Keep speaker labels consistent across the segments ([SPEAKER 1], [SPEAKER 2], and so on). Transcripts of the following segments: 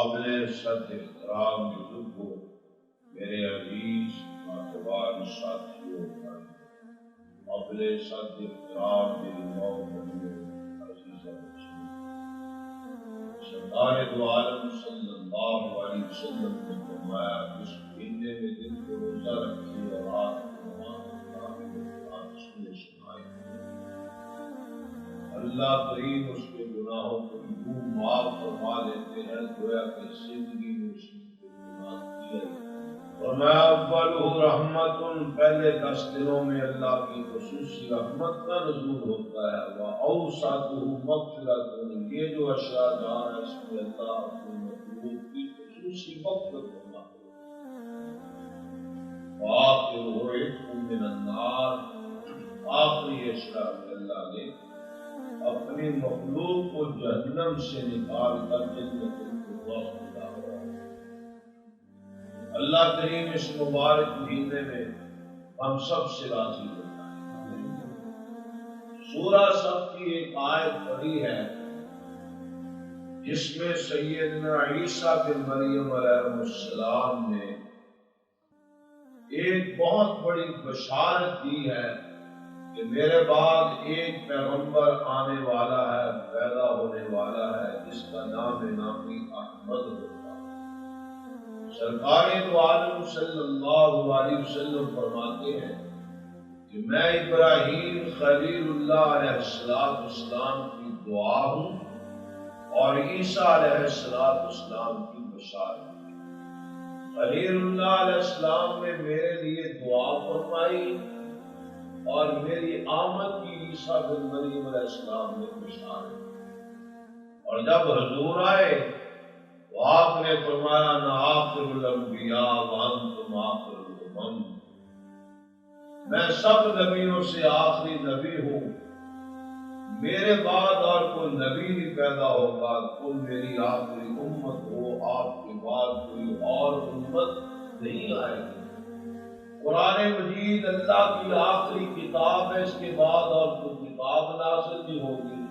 [SPEAKER 1] قابل صد احترام بزرگوں، میرے عزیز نوجوان ساتھیوں، قابل صد احترام میری ماں بہنوں، عزیز سرکار دو عالم صلی اللہ علیہ وسلم نے فرمایا جس مہینے میں دن کو روزہ رکھی اور رات کو نماز سنائی، اللہ کریم اس کے گناہوں کو یوں معاف فرما دیتے ہیں گویا کہ زندگی میں اس نے گناہ کیے، اور میں اول رحمت، پہلے 10 دنوں میں اللہ کی خصوصی رحمت کا نزول ہوتا ہے، وَأَوْسَطُهُ مَغْفِرَةٌ، یہ جو اشیاء جان ہے اس میں اللہ اپنی مخلوق کی خصوصی مغفرت فرماتے ہیں، وَآخِرُهُ عِتْقٌ مِّنَ النَّارِ، آخری اشیاء میں اللہ نے اپنی مخلوق کو جہنم سے نکال کر جنت کو واپس لا رہا ہے۔ اللہ کریم اس مبارک مہینے میں ہم سب سے راضی ہوتا ہے۔ سورہ صف کی ایک آیت پڑھی ہے جس میں سیدنا عیسیٰ بن مریم علیہ السلام نے ایک بہت بڑی بشارت دی ہے کہ میرے بعد ایک پیغمبر آنے والا ہے، پیدا ہونے والا ہے، جس کا نام احمد ہوگا۔ سرکار دو عالم صلی اللہ علیہ وسلم فرماتے ہیں کہ میں ابراہیم خلیل اللہ علیہ السلام کی دعا ہوں اور عیسیٰ علیہ السلام کی بشارت۔ خلیل اللہ علیہ السلام نے میرے لیے دعا فرمائی اور میری آمد کی عیسیٰ بن مریم علیہ السلام نے بشارت، اور جب حضور آئے تو آپ نے فرمایا انا آخر الانبیاء وانتم آخر الامم، میں سب نبیوں سے آخری نبی ہوں، میرے بعد اور کوئی نبی نہیں پیدا ہوگا، تم میری آخری امت ہو، آپ کے بعد کوئی اور امت نہیں آئے گی۔ قرآن مجید اللہ کی آخری کتاب ہے، اس کے بعد اور کوئی کتاب نازل نہیں ہوگی۔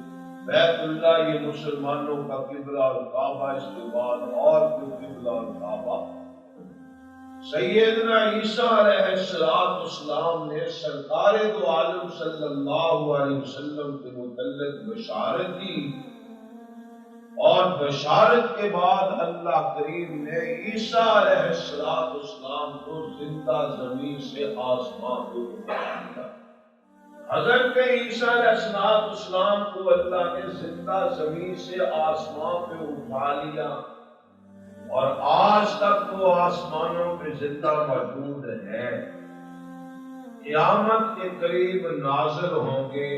[SPEAKER 1] بیت اللہ یہ مسلمانوں کا قبلہ اور کعبہ، اس کے بعد اور کوئی قبلہ اور کعبہ۔ سیدنا عیسیٰ علیہ السلام نے سرکار دو عالم صلی اللہ علیہ وسلم کے متعلق بشارت دی، اور بشارت کے بعد اللہ کریم نے عیسیٰ علیہ السلام کو زندہ زمین سے آسمان کو اٹھا دیا۔ حضرت عیسیٰ علیہ السلام کو اللہ نے زندہ زمین سے آسمان پہ اٹھا لیا، اور آج تک وہ آسمانوں پہ زندہ موجود ہے۔ قیامت کے قریب نازل ہوں گے،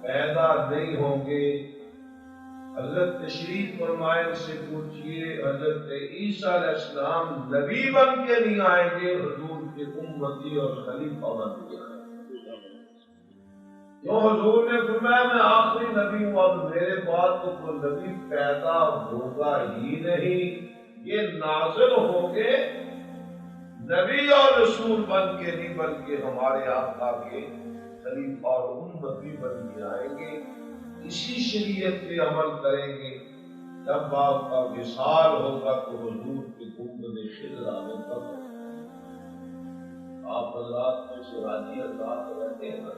[SPEAKER 1] پیدا نہیں ہوں گے۔ حضرت تشریف فرمائے سے پوچھئے حضرت عیسیٰ علیہ السلام نبی بن کے نہیں آئیں گے، حضور کے امتی اور خلیفہ بن کے آئیں گے۔ جو حضور نے فرمایا میں آخری نبی ہوں، اب میرے بعد تو کوئی نبی پیدا ہوگا ہی نہیں، یہ نازل ہوں گے نبی اور رسول بن کے نہیں، بلکہ ہمارے آقا کے خلیفہ اور امتی بن کے آئیں گے، اسی شریعت پہ عمل کریں گے۔ جب آپ کا وصال ہوگا تو حضور کے گنبد خضرا میں قبر، آپ حضرات میں سے حاجی حضرات رہتے ہیں نا،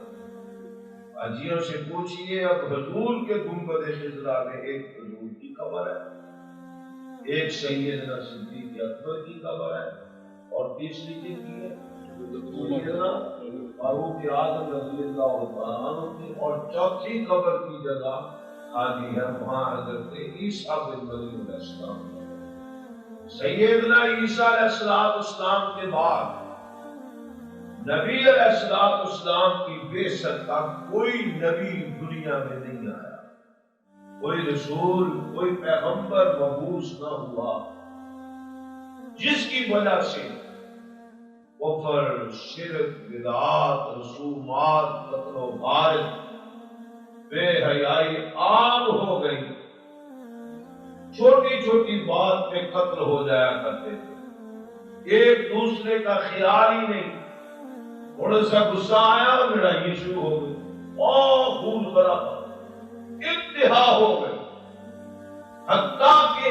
[SPEAKER 1] حاجیوں سے پوچھئے اب حضور کے گنبد خضرا میں ایک حضور کی قبر ہے، ایک سیدنا صدیق اکبر کی قبر ہے، اور تیسری کن کی ہے؟ سیدنا فاروق اعظم رضی اللہ عنہ کی، اور چوتھی قبر کی جگہ خالی ہے، وہاں حضرت عیسیٰ بن مریم علیہ السلام۔ سیدنا عیسیٰ علیہ السلام کے بعد نبی علیہ السلام کی بعثت کا کوئی نبی دنیا میں نہیں آیا، کوئی رسول، کوئی پیغمبر مبعوث نہ ہوا، جس کی وجہ سے کفر، شرک، بدعات، رسومات، قتل و غارت، بے حیائی عام ہو گئی۔ چھوٹی چھوٹی بات پہ قتل ہو جایا کرتے تھے، ایک دوسرے کا خیال ہی نہیں، تھوڑا سا غصہ آیا اور لڑائی شروع ہو گئی، اور خون خرابہ انتہا ہو گئی، حتیٰ کہ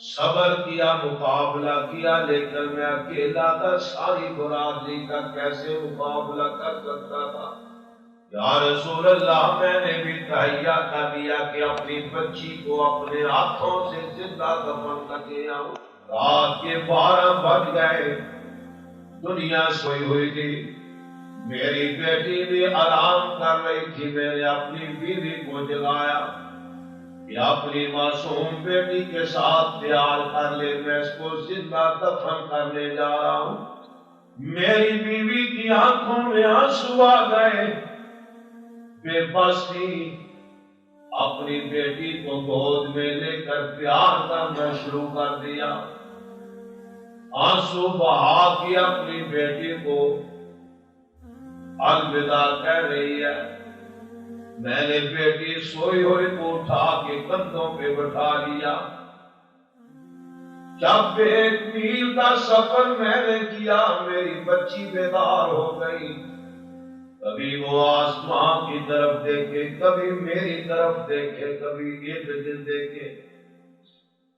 [SPEAKER 1] صبر کیا، مقابلہ کیا، لیکن میں اکیلا تھا، ساری برادری کا کیسے مقابلہ کر سکتا تھا؟ یا رسول اللہ، میں نے بھی تہیا کر دیا کہ اپنی بچی کو اپنے ہاتھوں سے زندہ دفن کر کے آؤں۔ رات کے 12 بج گئے، دنیا سوئی ہوئی تھی، میری بیٹی بھی آرام کر رہی تھی۔ میں نے اپنی بیوی کو جگایا کہ اپنی معصوم بیٹی کے ساتھ پیار کر لے، میں اس کو زندہ دفن کرنے جا رہا ہوں۔ میری بیوی کی آنکھوں میں آنسو آ گئے، بے بس تھی، اپنی بیٹی کو گود میں لے کر پیار کرنا شروع کر دیا، آنسو بہا کے اپنی بیٹی کو الوداع کہہ رہی ہے۔ میں نے بیٹی سوئی ہوئی کو اٹھا کے کندھوں پہ بٹھا لیا۔ جب 1 میل کا سفر میں نے کیا، میری بچی بیدار ہو گئی، کبھی وہ آسمان کی طرف دیکھے، کبھی میری طرف دیکھے، کبھی ادھر دیکھے،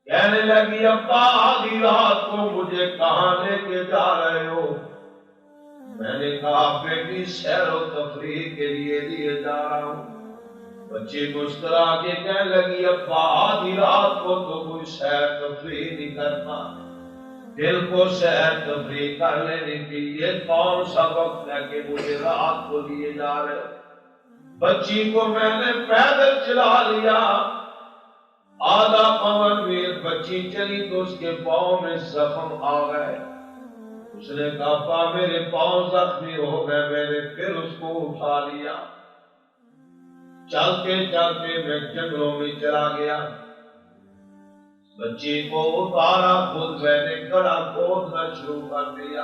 [SPEAKER 1] کہنے لگی ابا آدھی رات کو مجھے کہاں لے کے جا رہے ہو؟ میں نے کہا بیٹی سیر و تفریح کے لیے جا رہا ہوں۔ بچی مسکرا کے کہنے لگی ابا آدھی رات کو تو کوئی سیر تفریح نہیں کرتا، دل کو سیر تفریح کر لینی تھی، یہ کون سا وقت ہے کہ مجھے رات کو لیے جا رہے؟ بچی کو میں نے پیدل چلا لیا، آدھا پون میل بچی چلی تو اس کے پاؤں میں زخم آ گئے۔ اس نے کہا ابا میرے پاؤں زخمی ہو گئے۔ میں نے پھر اس کو اٹھا لیا، چلتے چلتے میں جنگلوں میں چلا گیا، بچی کو اتارا، خود میں نے گڑھا کھودنا شروع کر دیا۔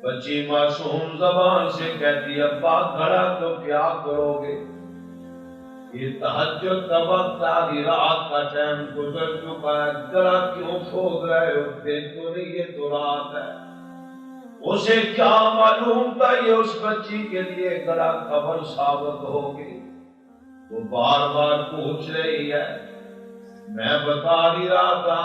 [SPEAKER 1] بچی معصوم زبان سے کہتی ابا گڑھا تو کیا کرو گے؟ یہ تہجد کا وقت، آدھی رات کا ٹائم گزر چکا ہے، گڑھا کیوں کھود رہے ہو؟ دیکھو نہیں یہ تو رات ہے۔ اسے کیا معلوم تھا یہ اس بچی کے لیے گڑھا قبر ثابت ہوگی؟ وہ بار بار پوچھ رہی ہے، میں بتا نہیں رہا تھا۔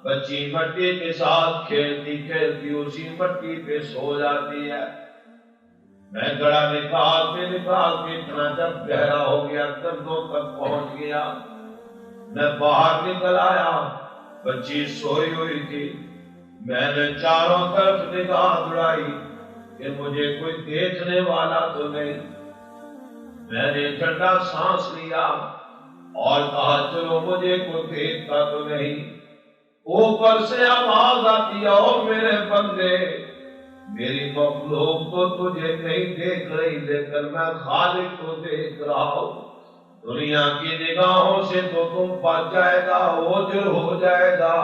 [SPEAKER 1] بچی مٹی کے ساتھ کھیلتی کھیلتی اسی مٹی پہ سو جاتی ہے۔ میں گڑھا نکال کے اتنا جب گہرا ہو گیا، کندھوں تک پہنچ گیا، میں باہر نکل آیا، بچی سوئی ہوئی تھی۔ میں نے چاروں طرف نگاہ دوڑائی کہ مجھے کوئی دیکھنے والا تو نہیں۔ میں نے ٹھنڈا سانس لیا اور کہا چلو مجھے کوئی دیکھتا تو نہیں۔ اوپر سے آواز آتی ہے او میرے بندے، میری مخلوق تو تجھے نہیں دیکھ رہی، لیکن میں خالق کو دیکھ رہا ہوں۔ دنیا کی نگاہوں سے تو تم بچ جائے گا، اوجھل ہو جائے گا،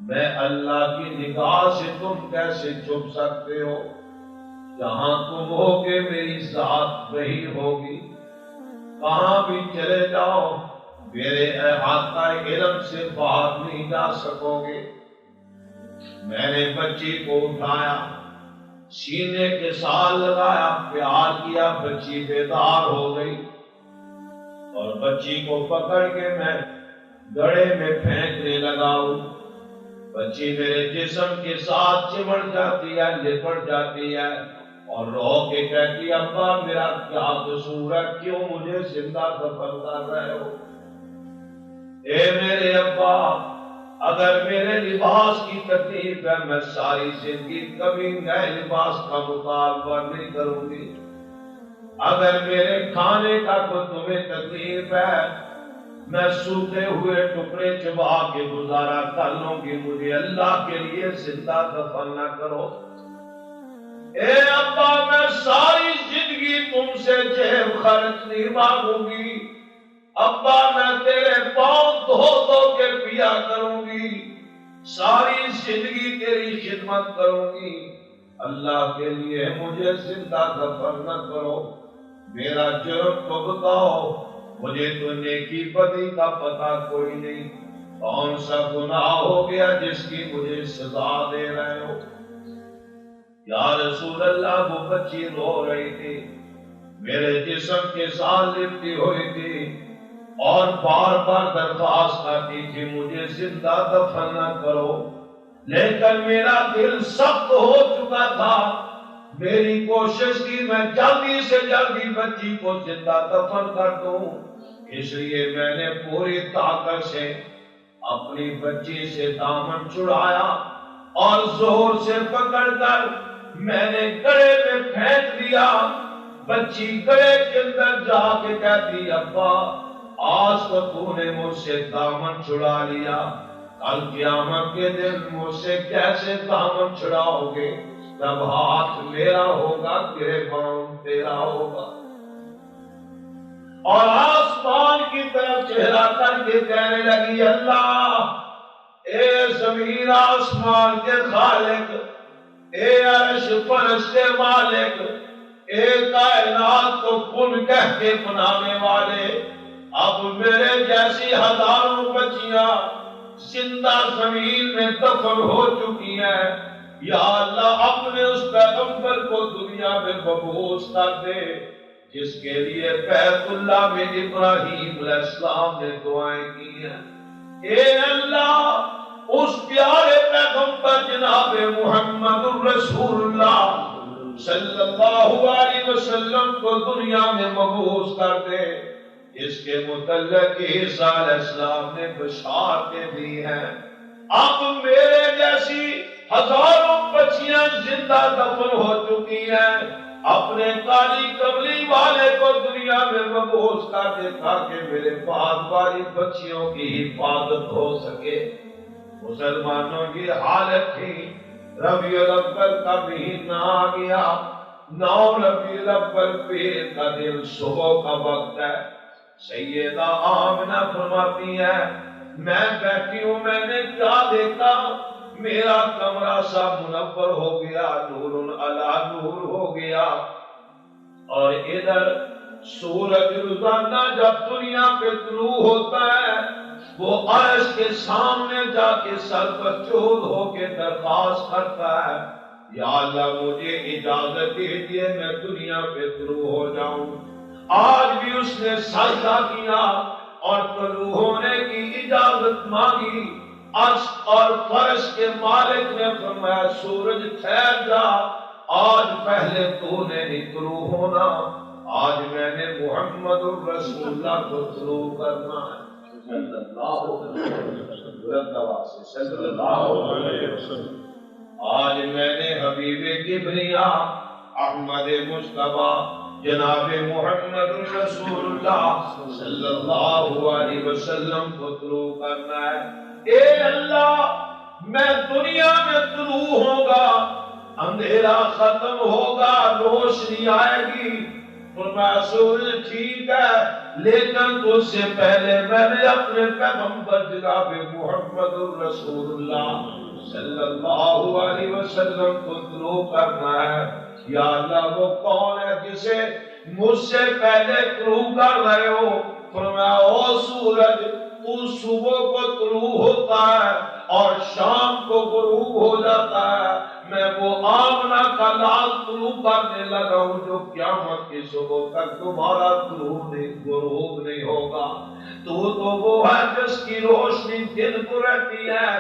[SPEAKER 1] میں اللہ کی نگاہ سے تم کیسے چھپ سکتے ہو؟ جہاں تم ہوگے میری ذات وہی ہوگی، کہاں بھی چلے جاؤ میرے احاطہ علم سے باہر نہیں جا سکو گے۔ میں نے بچی کو اٹھایا، سینے کے ساتھ لگایا، پیار کیا، بچی بیدار ہو گئی، اور بچی کو پکڑ کے میں گڑھے میں پھینکنے لگا ہوں۔ بچی میرے جسم کے ساتھ چمٹ جاتی ہے، لپٹ جاتی ہے، اور رو کے کہتی ابا میرا کیا قصور ہے، کیوں مجھے زندہ دفن کر رہے ہو؟ اے میرے ابا، اگر میرے لباس کی تکلیف ہے، میں ساری زندگی کبھی نئے لباس کا مطالبہ نہیں کروں گی۔ اگر میرے کھانے کا کوئی تمہیں تکلیف ہے، میں سوکھے ہوئے ٹکڑے چبا کے گزارا کر لوں گی، مجھے اللہ کے لیے زندہ دفن نہ کرو۔ اے ابا میں ساری زندگی تم سے جیب خرچ نہیں مانگوں گی، ابا میں تیرے پاؤں دھو دھو کے پیا کروں گی، ساری زندگی تیری خدمت کروں گی، اللہ کے لیے مجھے زندہ دفن نہ کرو۔ میرا جرم تو بتاؤ، مجھے تو نیکی بدی کا پتہ کوئی نہیں، کون سا گناہ ہو گیا جس کی مجھے سزا دے رہے ہو؟ یا رسول اللہ، وہ بچی رو رہی تھی، میرے جسم کے ساتھ لپٹی ہوئی تھی، اور بار بار درخواست آتی تھی مجھے زندہ دفن نہ کرو، لیکن میرا دل سخت ہو چکا تھا۔ میری کوشش کی میں جلدی سے جلدی بچی کو زندہ دفن کر دوں، اس لیے میں نے پوری طاقت سے اپنی بچی سے دامن چھڑایا اور زور سے پکڑ کر میں نے گڑھے میں پھینک دیا۔ بچی گڑھے کے اندر جا کے کہتی ابا آج تو تو نے مجھ سے دامن چھڑا لیا، کل قیامت کے دن مجھ سے کیسے دامن چھڑاؤ گے؟ جب ہاتھ میرا ہوگا گریبان تیرا ہوگا۔ اور آسمان کی طرف چہرہ کر کے کہنے لگی اللہ اے زمین آسمان کے خالق، اے عرش فرش کے مالک، اے کائنات کو کن کہہ کے بنانے والے، اب میرے جیسی ہزاروں بچیاں زندہ زمین میں دفن ہو چکی ہیں، یا اللہ اپنے اس پیغمبر کو دنیا میں مبعوث کر دے جس کے لیے بیت اللہ میں ابراہیم علیہ السلام نے دعائیں کی ہیں۔ اے اللہ اس پیارے پیغمبر جناب محمد الرسول اللہ صلی اللہ علیہ وسلم کو دنیا میں مبعوث کر دے، اس کے متعلق عیسیٰ علیہ السلام نے بشارتیں دی ہیں۔ اب میرے جیسی ہزاروں بچیاں زندہ دفن ہو چکی ہیں، اپنے کالی کملی والے کو دنیا میں مبعوث کر دے تاکہ میرے بعد والی بچیوں کی حفاظت ہو سکے۔ مسلمانوں کی حالت تھی، ربیع الاول کا مہینہ آ گیا، 9 ربیع الاول پیر کا دن صبح کا وقت ہے۔ سیدہ آمنہ فرماتی ہے میں بیٹھی ہوں، میں نے کیا دیکھا، میرا کمرہ سا منور ہو گیا، نور علی نور ہو گیا، اور ادھر سورج روزانہ جب دنیا پہ طلوع ہوتا ہے وہ عرش کے سامنے جا کے سر پر چول ہو کے درخواست کرتا ہے یا اللہ مجھے اجازت دیجیے میں دنیا پہ طلوع ہو جاؤں۔ آج بھی اس نے سجدہ کیا اور طلوع ہونے کی اجازت مانگی۔ عرش اور فرش کے مالک نے فرمایا سورج ٹھہر جا، آج پہلے تو نے نہیں طلوع ہونا، آج میں نے محمد الرسول اللہ کو طلوع کرنا ہے صلی اللہ علیہ وسلم۔ آج میں نے حبیب کبریا احمد مصطفیٰ جناب محمد الرسول اللہ صلی اللہ علیہ وسلم کو طلوع کرنا ہے۔ اے اللہ میں دنیا میں طلوع ہوگا، اندھیرا ختم ہوگا، روشنی آئے گی، فرمایا سورج ٹھیک ہے لیکن اس سے پہلے میں نے اپنے پیغمبر جناب محمد الرسول اللہ صلی اللہ علیہ وسلم کو طلوع کرنا ہے۔ یا اللہ وہ کون ہے جسے مجھ سے پہلے طلوع کر رہے ہو؟ فرمایا او سورج تو صبح کو طلوع ہوتا ہے اور شام کو غروب ہو جاتا ہے، میں وہ آمنہ کا لال طلوع کرنے لگا ہوں جو قیامت کی صبح تک تمہارا طلوع نہیں غروب نہیں ہوگا۔ تو وہ ہے جس کی روشنی دن کو رہتی ہے،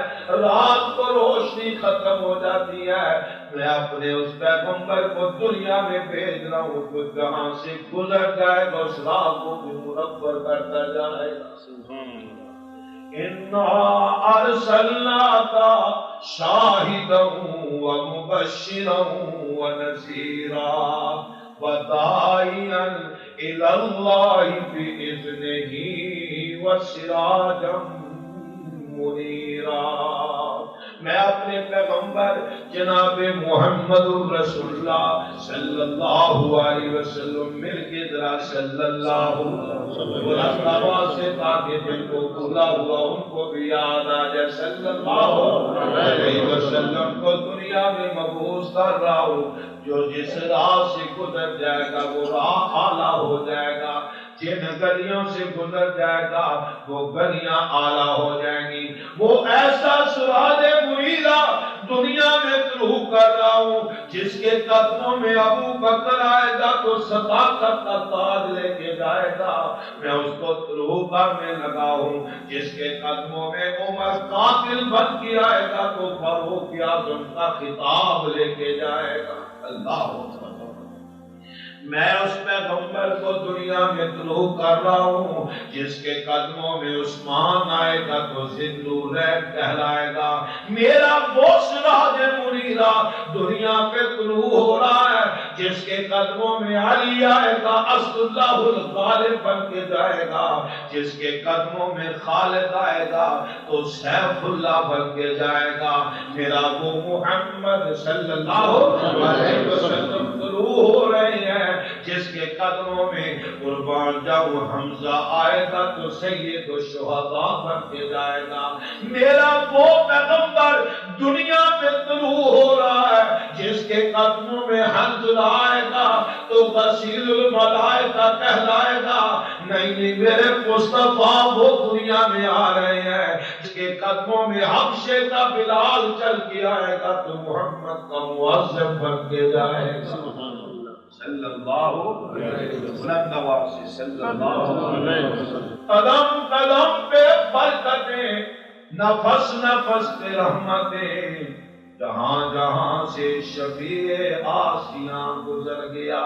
[SPEAKER 1] رات کو روشنی ختم ہو جاتی ہے۔ میں اپنے اس پیغمبر کو دنیا میں بھیج رہا ہوں تو جہاں سے گزر جائے گا اس راہ کو بھی منور کرتا جائے گا۔ اِنَّا أَرْسَلْنَاكَ شَاهِدًا وَمُبَشِّرًا وَنَذِيرًا وَدَاعِيًا إِلَى اللَّهِ بِإِذْنِهِ وَسِرَاجًا مُنِيرًا۔ میں اپنے پیغمبر جناب محمد الرسول اللہ صلی اللہ علیہ وسلم مل کے ذرا صلی اللہ علیہ سے تاکہ جن کو بھولا ہوا ان کو بھی یاد آ جائے، صلی اللہ علیہ وسلم کو دنیا میں مبعوث کر رہا ہوں، جو جس راہ سے گزر جائے گا وہ راہ اعلیٰ ہو جائے گا، جن گلیوں سے گزر جائے گا وہ گلیاں اعلیٰ ہو جائیں گی. وہ ایسا سراج منیرہ دنیا میں طلوع کر رہا ہوں جس کے قدموں میں ابو بکر آئے گا تو صداقت کا تاج لے کے جائے گا. میں اس کو طلوع کرنے لگا ہوں جس کے قدموں میں عمر قاتل بن کے آئے گا تو فاروق اعظم کا خطاب لے کے جائے گا. اللہ اکبر. میں اس پیغمبر کو دنیا میں طلوع کر رہا ہوں جس کے قدموں میں عثمان آئے گا تو ذوالنورین کہلائے گا. میرا وہ سراج منیرہ دنیا پہ طلوع ہو رہا ہے جس کے قدموں میں علی آئے گا اسد اللہ الغالب بن کے جائے گا. جس کے قدموں میں خالد آئے گا تو سیف اللہ بن کے جائے گا. میرا وہ محمد صلی اللہ علیہ وسلم طلوع ہو رہے ہیں جس کے قدموں میں قربان جاؤ حمزہ آئے گا تو سید الشہداء بن کے جائے گا. میرا وہ پیغمبر دنیا میں طلوع ہو رہا ہے جس کے قدموں میں حنظلہ آئے گا تو غسیل الملائکہ کہلائے گا. نہیں میرے مصطفیٰ وہ دنیا میں آ رہے ہیں جس کے قدموں میں حبشے کا بلال چل کے آئے گا تو محمد کا مؤذن بن کے جائے گا. صلی اللہ علیہ وسلم. صلی اللہ علیہ وسلم. قدم قدم پہ برکتیں نفس نفس پہ رحمتیں جہاں جہاں سے شفیع آسیاں گزر گیا.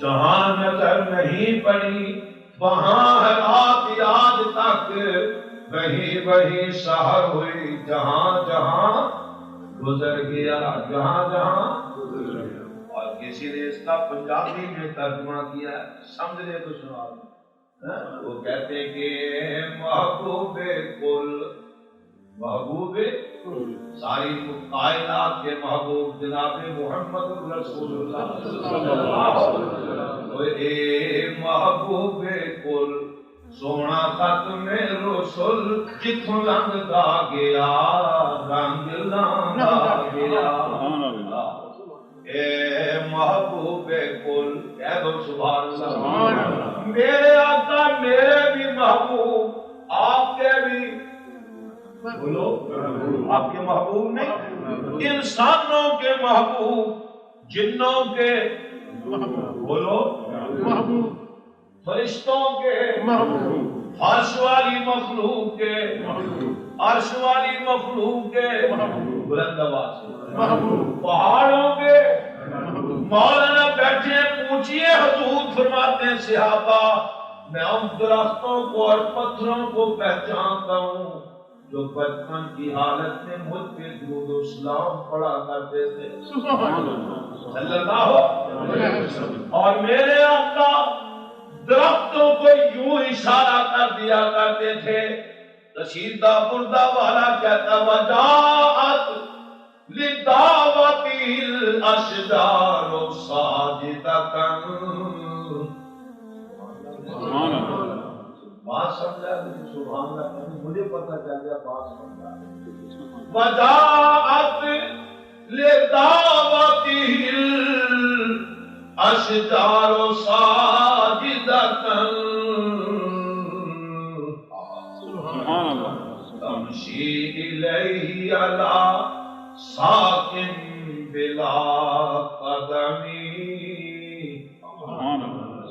[SPEAKER 1] جہاں نظر نہیں پڑی وہاں ہے رات یاد تک وہی وہی سحر ہوئی جہاں جہاں گزر گیا. جہاں جہاں گزر گیا. اور کسی نے اس کا پنجابی میں ترجمہ کیا ہے سمجھ لے تو سنا. وہ کہتے ہیں کہ محبوب کل محبوب ساری کائنات کے محبوب جناب محمد رسول اللہ صلی اللہ علیہ وسلم. اے محبوب کل سونا ختم رسول جتھوں لنگدا گیا رنگ لاندا گیا. اے محبوب کل کہہ دو سبحان اللہ. میرے آقا میرے بھی محبوب آپ کے بھی بولو آپ کے محبوب نہیں انسانوں کے محبوب جنوں کے بولو محبوب فرشتوں کے محبوب عرش والی مخلوق کے محبوب عرش والی مخلوق کے محبوب بلند آواز سے محبوب پہاڑوں کے مولانا بیٹھے پوچھئے حضور فرماتے ہیں صحابہ میں ان درختوں کو اور پتھروں کو پہچانتا ہوں جو بچپن کی حالت میں مجھ پہ درود و سلام پڑھا کرتے تھے صلی اللہ علیہ وسلم. اور میرے آقا درختوں کو یوں اشارہ کر دیا کرتے تھے. رشیدہ بردہ والا کہتا وجاءت لدعوتی الاشجار ساجدۃ. بات سمجھا سبحان اللہ. مجھے پتہ چل گیا بات سمجھا. وجاءت لدعوتی الاشجار ساجدۃ سبحان اللہ. تمشی الیہ علی ساکن بلا قدمی.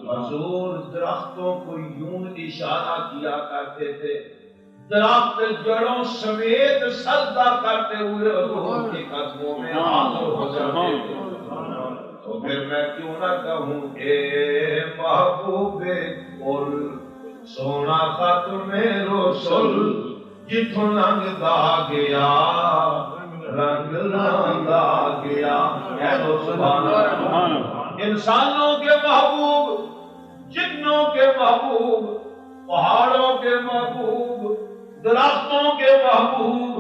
[SPEAKER 1] حضور درختوں کو یوں اشارہ کیا کرتے تھے درخت جڑوں سمیت سجدہ کرتے ہوئے حضور کے قدموں میں حاضر ہو جاتے تھے. تو پھر میں کیوں نہ کہوں اے محبوب کل سونا ختم رسول جتھوں لنگدا گیا رنگ لاندا گیا. کہہ دو سبحان اللہ. انسانوں کے محبوب جنوں کے محبوب پہاڑوں کے محبوب درختوں کے محبوب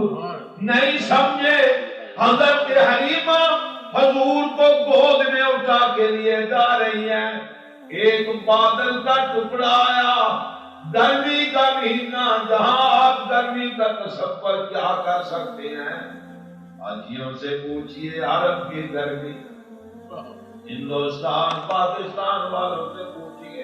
[SPEAKER 1] نہیں سمجھے. حضرت حلیمہ حضور کو گود میں اٹھا کے لیے جا رہی ہیں. ایک بادل کا ٹکڑا آیا گرمی کا مہینہ جہاں آپ گرمی کا تصور کیا کر سکتے ہیں. حاجیوں سے پوچھئے عرب کی گرمی ہندوستان پاکستان والوں سے پوچھئے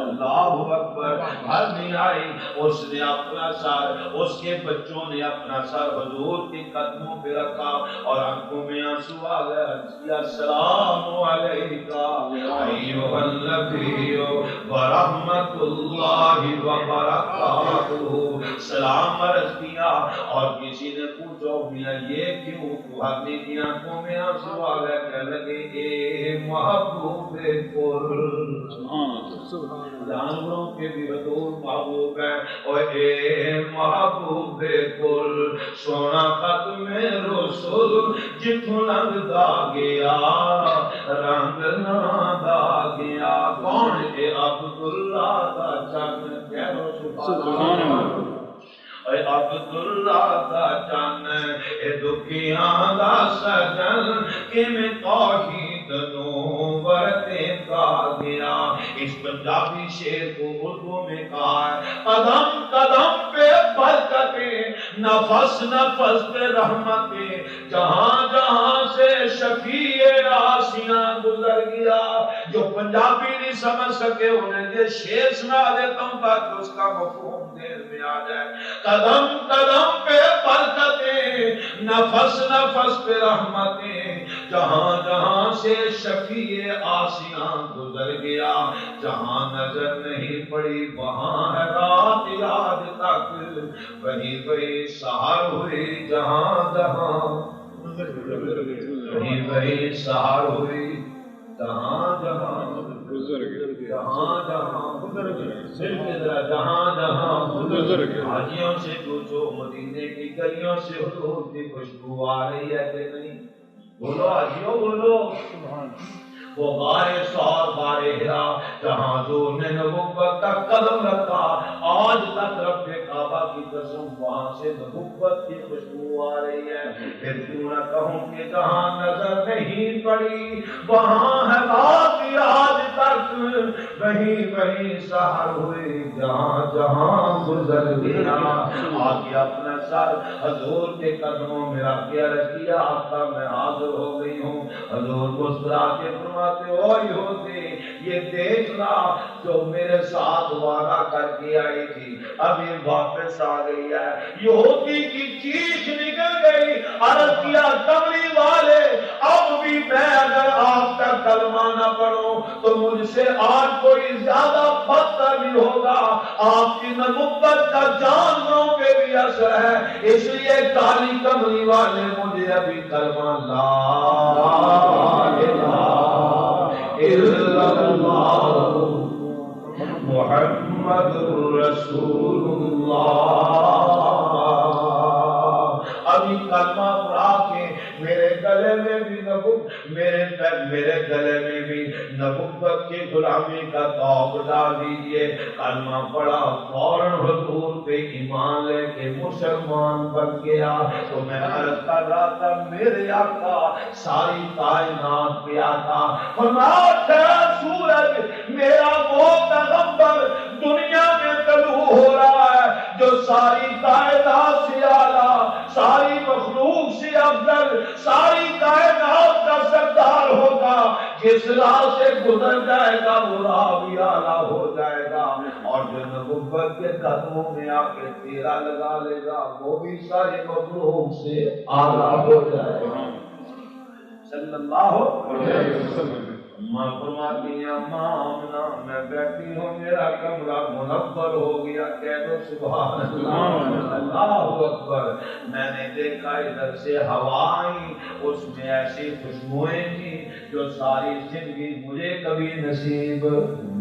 [SPEAKER 1] اللہ اکبر. گھر نہیں آئی, اس نے اپنا سر, اس کے بچوں نے اپنا سر حضور کے قدموں پہ رکھا اور آنکھوں میں آنسو آ گیا. السلام علیکہ ایھا النبی ورحمۃ اللہ وبرکاتہ. سلام عرض کیا اور کسی نے پوچھا میاں یہ کیوں؟ تو آدمی کی آنکھوں میں آنسو آ گئے. کہنے لگے اے محبوب کل, جانوروں کے بھی حضور محبوب ہیں, اور اے محبوب کل, سونا ختم رسول جتوں لنگ دا گیا رنگ نہ دا گیا. کون ہے عبداللہ دا چن, کہہ سبحان اللہ. اے عبداللہ دا چن, اے دکھیاں دا سجن, کہ میں توحید نو ورتے کا گیا. اس پنجابی شعر کو اردو میں کہا ہے, قدم قدم پہ برکتیں, نفس نفس پہ رحمتیں, جہاں جہاں سے شفیع آسیاں گزر گیا. جو پنجابی نہیں سمجھ سکے انہیں یہ شعر سنا دیتا ہوں تاکہ اس کا مفہوم دیر میں آ جائے. قدم قدم پہ برکتیں, نفس نفس پہ رحمتیں, جہاں جہاں سے شفیع آسیاں گزر گیا. جہاں نظر نہیں پڑی وہاں ہے رات یاد تک, وہی وہی سحر ہوئی جہاں جہاں, وہی وہی سحر ہوئی جہاں جہاں گزر گیا. جہاں جہاں گزر گیا, جہاں جہاں گزر گیا. حاجیوں سے پوچھو مدینے کی گلیوں سے حضور کی خوشبو آ رہی ہے کہ نہیں؟ بولو حاجیوں بولو. وہ غار ثور غار ہرا جہاں حضور نے نبوت کا قدم رکھا, آج تک رب کعبہ کی قسم وہاں سے نبوت کی خوشبو آ رہی ہے. پھر کیوں نہ کہوں کہ جہاں نظر نہیں پڑی وہاں ہے بات آج تک, وہیں وہیں سحر ہوئی جہاں جہاں گزر گیا. آگے اپنا سر حضور کے قدموں میں رکھ کے عرض کیا, آقا میں حاضر ہو گئی ہوں. حضور مسکرا کے فرماتے او یہودی, یہ دیکھنا جو میرے ساتھ وعدہ کر کے آئی تھی ابھی واپس آ گئی ہے. یہودی کی چیخ نکل گئی, عرض کیا کملی والے, اب بھی میں اگر آپ کا کلمہ نہ پڑھوں تو مجھ سے آج کوئی زیادہ بدتر بھی ہوگا. آپ کی نبوت کا جانوروں پہ بھی اثر ہے, اس لیے کالی کملی والے مجھے ابھی کلمہ لا الہ الا اللہ محمد رسول اللہ, ابھی کلمہ پڑھا کے میرے گلے میں بھی میرے گلے میں بھی نبوت کی غلامی کا توق ڈال دیجئے. کلمہ پڑھا, فوراً حضور پہ ایمان لے کے مسلمان بن گیا. تو میں عرض کر رہا تھا میرے آقا ساری کائنات پہ آقا فرمایا سورج میرا وہ پیغمبر دنیا میں طلوع ہو رہا ہے جو ساری کائنات سے اعلیٰ, ساری مخلوق سے افضل, ساری کائنات کا سردار ہوگا. جس راہ سے گزر جائے گا وہ راہ بھی اعلیٰ ہو جائے گا, اور جو نبوت کے قدموں میں آ کے تیرا لگا لے گا وہ بھی ساری مخلوق سے اعلیٰ ہو جائے گا. صلی اللہ علیہ وسلم. ماں فرماتی ہیں ماں میں بیٹھی ہوں میرا کمرہ منور ہو گیا, کہہ دو سبحان اللہ. اللہ اکبر. میں نے دیکھا ادھر سے ہوا آئی, اس میں ایسی خوشبوئیں تھیں جو ساری زندگی مجھے کبھی نصیب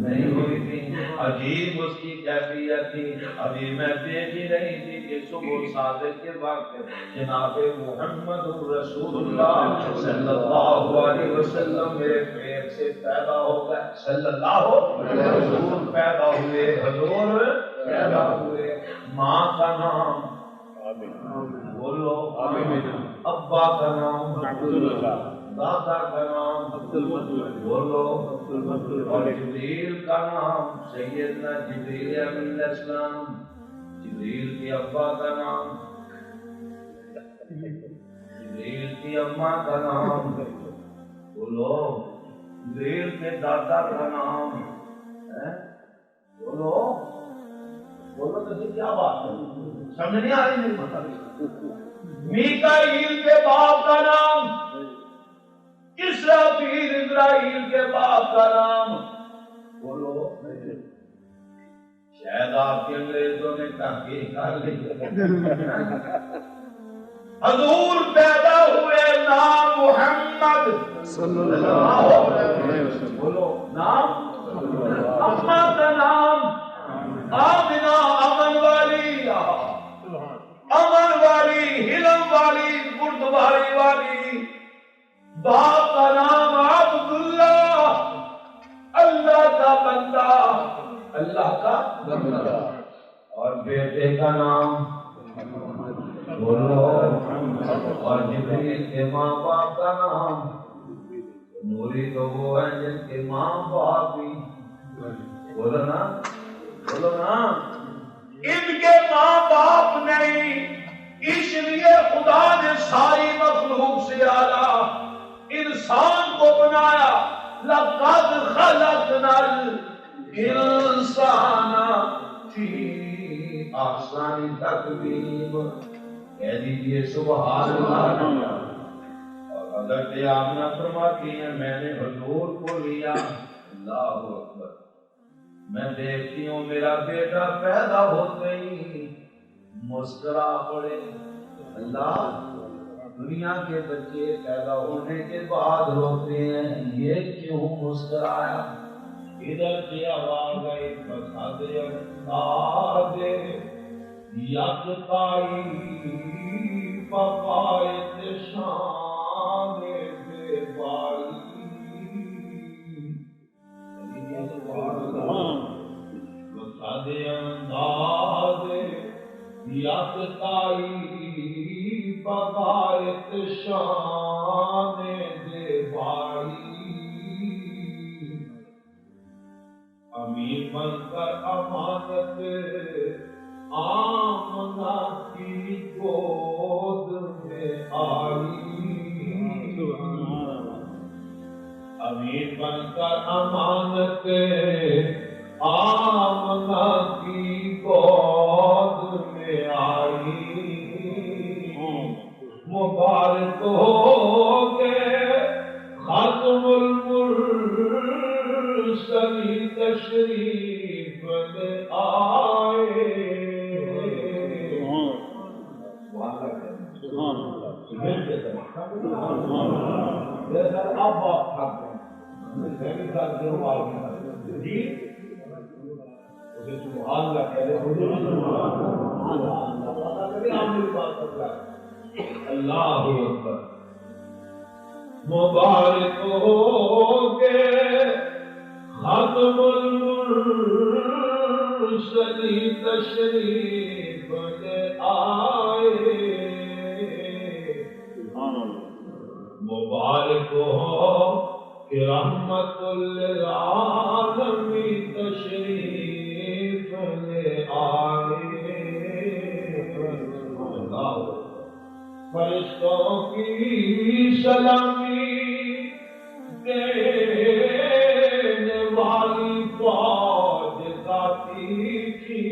[SPEAKER 1] نہیں ہوئی تھی. عجیب اس کی کیفیت تھی. ابھی میں دیکھ ہی رہی تھی کہ صبح صادق کے وقت جناب محمد رسول اللہ صلی اللہ علیہ وسلم میرے پیٹ سے پیدا ہو گئے. صلی اللہ حضور پیدا ہوئے, حضور پیدا ہوئے. ماں کا نام بولو, ابا کا نام دادا کا نام بولو, اور جبریل کا نام سیدنا جبریل علیہ السلام. جبریل کی ابا کا نام, جبریل کی اماں کا نام بولو, جبریل کے دادا کا نام ہے کیا بات ہے؟ سمجھ نہیں آ رہی میری مطلب؟ میکائیل کے باپ کا نام، اسرافیل اسرائیل کے باپ کا نام بولو۔ شاید آپ کے انگریزوں نے تحقیق کر لی، حضور پیدا ہوئے نام محمد صلی اللہ علیہ وسلم، بولو نام، اما کا نام آمنہ، امن والی، امن والی، حلم والی، بردباری والی۔ باپ کا نام عبداللہ، اللہ کا بندہ، اللہ کا بندہ، اور بیٹے کا نام بولو، اور جبریل کے ماں باپ کا نام نوری تو وہ ہے جن کے ماں باپ بھی بولو نا، بولو نا، ان کے ماں باپ نہیں، اس لیے خدا نے ساری مخلوق سے اعلیٰ انسان کو بنایا۔ لقد خلقنا الانسان فی احسن تقویم، کہہ دیجیے سبحان اللہ۔ اور حضرت آمنہ فرماتی ہیں میں نے حضور کو لیا، اللہ اکبر، میں دیکھتی ہوں میرا بیٹا پیدا ہوتے ہی مسکرا پڑے۔ اللہ، دنیا کے بچے پیدا ہونے کے بعد روتے ہیں، یہ کیوں مسکرایا؟ ادھر سے آواز آئی فساد انداز یکتائی بقایت شان بے باری، فساد انداز یکتائی بقایت شان بے باری، امیر بن کر امانت آمنہ کی گود میں آئی، امیر بن کر امانت آمنہ کی گود میں آئی، مبارک ہو گئے ختم المرسلی تشریف لے آئے۔ اب آپ اللہ اکبر، مبارک ہو گئے ختم المرسلی تشریف لے آئے، مبارک ہو کہ رحمت للعالمین تشریف لے آئے۔ فرشتوں کی سلامی دینے والی فوج ذاتی تھی،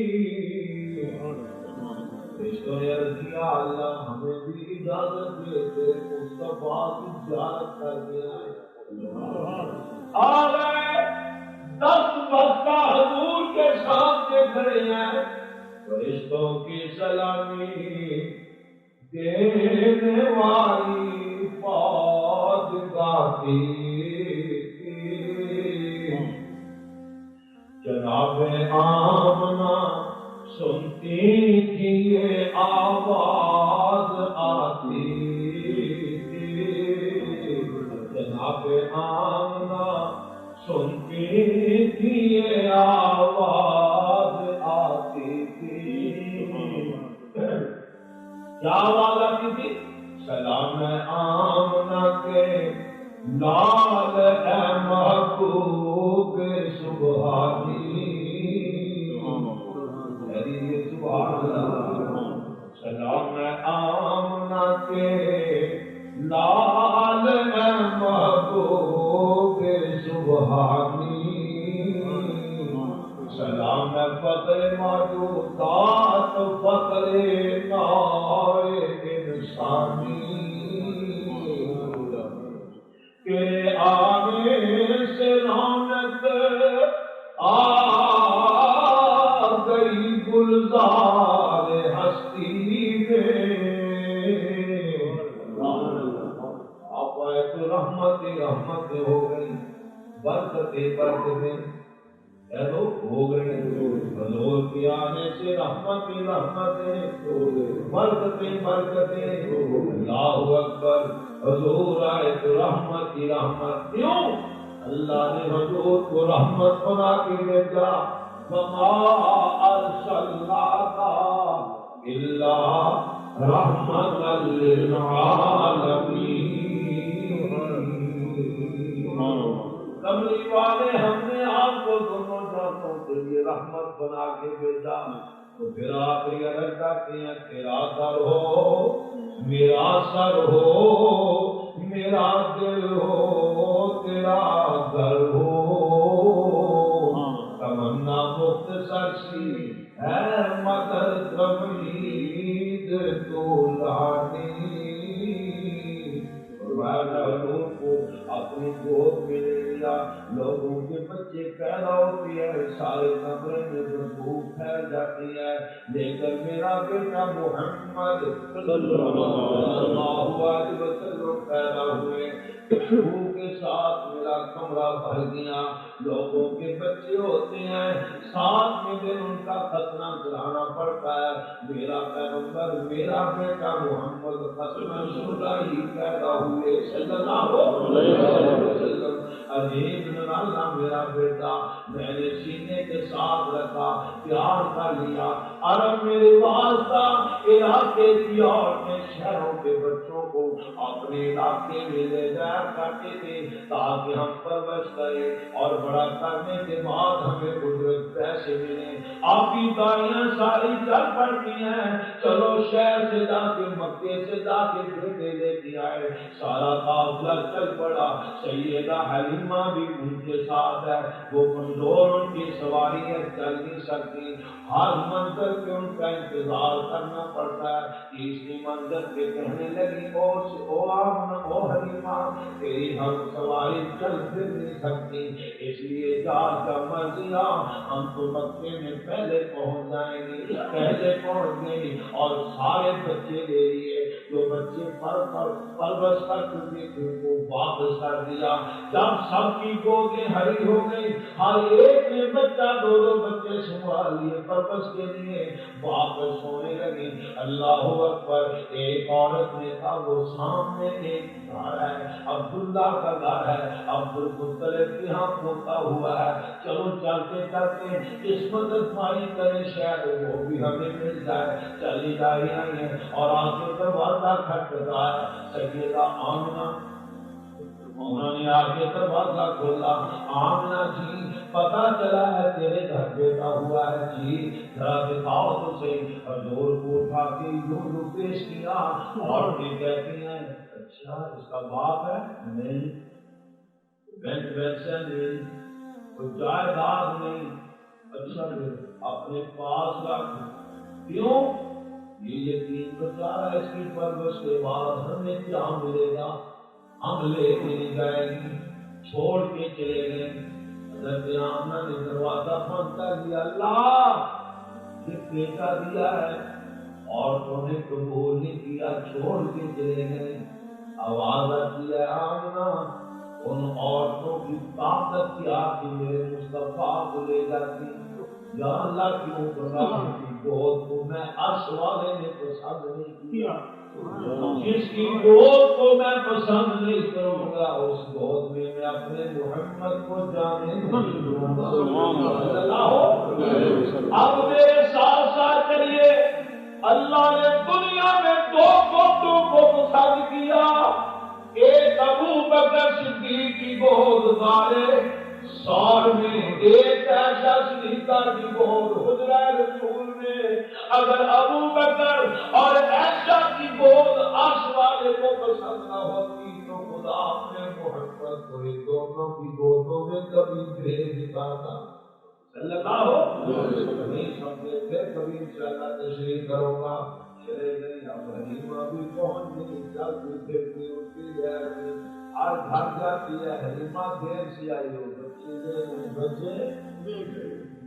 [SPEAKER 1] فرشتوں نے عرض کیا اللہ ہمیں بھی اجازت دے دے مصطفیٰ کی زیارت کرنے آئے۔ آ گئے، دست بستہ حضور کے سامنے کھڑے ہیں، فرشتوں کی سلامی دینے والی فوج ذاتی تھی، جناب آمنہ سنتی تھی یہ آواز آتی تھی، جناب آمنہ سنتی تھی یہ آواز آتی تھی، کیا آواز آتی تھی؟ سلام آمنہ کے لال اے محبوب سبحانی، سلام آمنہ کے لال اے محبوب سبحانی، سلام فقر موجودات فقر نائے انسانی کے آنے سے رونق آ گئی گلزار ہستی میں آپ آئے تو رحمت ہو گئی برکتیں ہو گئی حضور کے آنے سے رحمتیں برکتیں اللہ اکبر حضور آئے تو رحمت کیوں اللہ نے حضور کو رحمت بنا کے بھیجا وما ارسلناک الا رحمت للعالمین کملی والے ہم نے آپ کو دونوں جہانوں کے لیے رحمت بنا کے بھیجا تو پھر آپ یہ عرض کرتے ہیں تیرا سر ہو میرا سر ہو میرا دل ہو تیرا گھر ہو تمنا مختصر سی ہے مگر تمید تو لانی کو اپنی گود میں لے لیا لوگوں کے بچے پیدا ہوتے ہیں سارے کمرے میں بدبو پھیل جاتی ہے لیکن میرا بیٹا محمد صلی اللہ علیہ وسلم پیدا ہوئے خوشبو کے ساتھ میرا کمرہ بھر گیا لوگوں کے بچے ہوتے ہیں ساتھ میں دن ان کا ختنہ کرانا پڑتا ہے میرا پیغمبر میرا بیٹا محمد ختنہ شدہ ہی پیدا ہوئے صلی اللہ علیہ وسلم عجیب نرالا میرا بیٹا میں نے سینے کے ساتھ رکھا پیار کر لیا عرب میرے واسطہ علاقے کی عورتیں شہروں کے بچوں کو اپنے علاقے میں لے جایا کرتے تھے تاکہ ہم پرورش کریں اور بڑا کرنے کے بعد ہمیں قدرت پیسے ملے آپ کی دائیاں ساری چل پڑتی ہیں چلو شہر سے جا کے مکے سے جا کے بیٹے لے کے آئے سارا قافلہ چل پڑا سیدہ حلیمہ بھی ان کے ساتھ ہے وہ کمزور ان کی سواری ہے چل نہیں سکتی ہر منزل پہ ان کا انتظار کرنا پڑتا ہے تیسری منزل پہ کہنے لگی او آمنہ او حلیمہ تیری ہم سواری چل پھر نہیں سکتی اس لیے جہاز کا مرضیہ ہم تو مکے میں پہلے پہنچ جائیں گے پہلے پہنچ گئی اور سارے بچے لے لیے جو بچے پرورش کر چکے تھے وہ واپس کر دیا جب سب کی گودیں ہری ہو گئی ہر ایک نے بچہ دو بچے سنبھال لیے پرورش کے لیے واپس ہونے لگی اللہ اکبر ایک عورت نے کہا وہ سامنے ایک گھر ہے عبداللہ کا گھر ہے عبدالمطلب کے ہاں پوتا ہوا ہے چلو چلتے چلتے قسمت ازمائی کریں شاید وہ بھی ہمیں مل جائے چلی جا رہی ہیں اور آنکھیں دروازہ کھٹکھٹایا سیدہ آمنہ انہوں نے آگے دروازہ کھولا آمنہ جی پتا چلا ہے تیرے گھر بیٹا ہوا ہے جی ذرا دکھاؤ تو صحیح حضور کو اٹھا کے یوں پیش کیا اور کہتی ہیں اچھا اس کا باپ ہے نہیں بینک ویسے نہیں کوئی جائیداد نہیں اچھا اپنے پاس رکھ کیوں یہ یقین بچارا اس کی پرورش کے بعد ہمیں کیا ملے گا ہم لے کے نہیں جائیں گی چھوڑ کے چلے گئے حضرت آمنہ نے دروازہ بند کر دیا اللہ یہ بیٹا دیا ہے عورتوں نے قبول نہیں کیا چھوڑ کے چلے گئے آواز آتی ہے آمنہ ان عورتوں کی طاقت کیا کہ میرے مصطفیٰ کو لے جاتی یا اللہ کیوں بنا کی گود کو میں عرش والے نے پسند نہیں کیا جس کی گود کو میں پسند نہیں کروں گا اس گود میں میں اپنے محمد کو جانے نہیں دوں گا اب میرے ساتھ ساتھ چلیے اللہ نے دنیا میں دو گودوں کو پسند کیا ایک ابو بکر صدیق کی گود والے سال میں ایک ایسا صدیقہ کی گود حجرہ رسول میں اگر ابو بکر اور ایسا کی گود عرش والے کو پسند نہ ہوتی تو خدا اپنے محمد کو دونوں کی گودوں میں کبھی بھیج دیتا تھا صلی اللہ نہیں سمجھے تھے کبھی انشاءاللہ تشریح کروں گا. چلے گئے اب حلیمہ بھی پہنچ گئی. چلتی پھرتی اٹھتی ہے اور گھر جاتی ہے. حلیمہ دیر سے آئی ہو بچے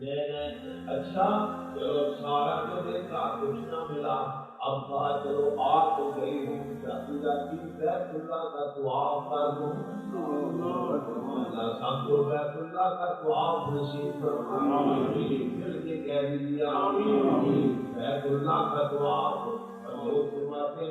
[SPEAKER 1] لے گئے. اچھا چلو سارا تو دیکھا کچھ نہ ملا. اب کہا چلو آ تو گئی ہوں جاتی جاتی بیت اللہ کا دعا کر دوں. اللہ سب کو بیت اللہ کا دعا نصیب فرمائے. مل کے کہہ دیا بیت اللہ کا دعا.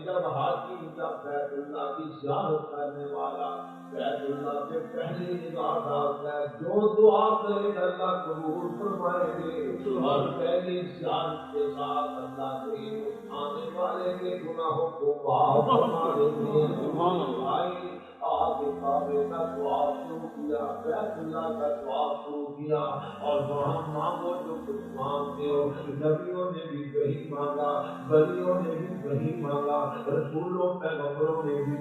[SPEAKER 1] جب حاجی جب بیت اللہ کی زیارت کرنے والا بیت اللہ پہ پہلی نگاہ ڈالتا ہے جو دعا کرے اللہ قبول فرمائے گے. اور پہلی زیارت کے ساتھ اللہ کے آنے والے کے گناہوں کو معاف فرما دیں گے. آپ کعبے کا دعا شروع کیا بیت اللہ کا دعا شروع کیا اور وہاں مانگو جو کچھ مانگتے ہو. نبیوں نے بھی وہی مانگا, ولیوں نے بھی وہی مانگا, رسولوں پیغمبروں نے بھی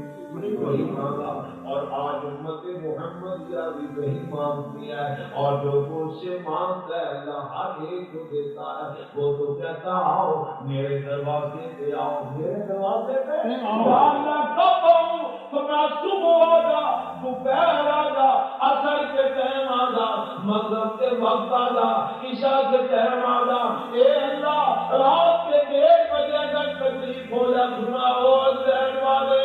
[SPEAKER 1] وہی مانگا اور آج امت محمدیہ بھی وہی مانگتی ہے. اور جو اس سے مانگتا ہے اللہ ہر ایک کو دیتا ہے. وہ تو کہتا آؤ میرے دروازے پہ آؤ, میرے دروازے پہ اللہ کب آؤں تو میں صبح آجا دوپہر آجا عصر کے ٹائم آجا مغرب کے وقت آجا عشاء کے ٹائم آجا. اے اللہ رات کے 1 بجے اگر تکلیف ہو جائے گناہ ہو رہنے والے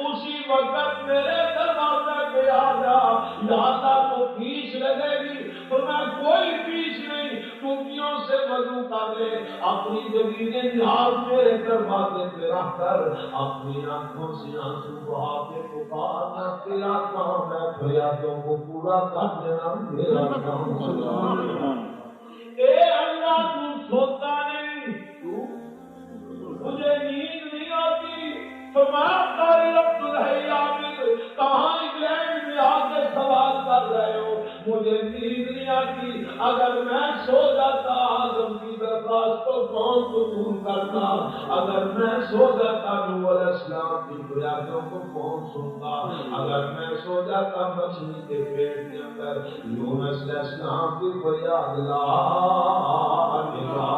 [SPEAKER 1] اسی وقت میرے دروازے پہ آجا. یہاں تو فیس لگے گی تو میں کوئی فیس نہیں ٹوپیوں سے وضو کر لے اپنی زمین نیاز میرے دروازے پہ رکھ کر اپنی آنکھوں سے آنسو بہا کے پکارنا تیرا کام ہے. فریادوں کو پورا کر دینا میرا کام ہے. اے اللہ تو سوتا نہیں, مجھے نیند نہیں آتی تو میں قاری عبدالحی عابد کہاں انگلینڈ میں آ کے سوال کر رہے ہو. مجھے نیند نہیں آتی. اگر میں سو جاتا آدم کی درخواست کو کون قبول کرتا. اگر میں سو جاتا نوح علیہ السلام کی فریادوں کو کون سنتا. اگر میں سو جاتا مچھلی کے پیٹ کے اندر یونس علیہ السلام کی فریاد لا الہ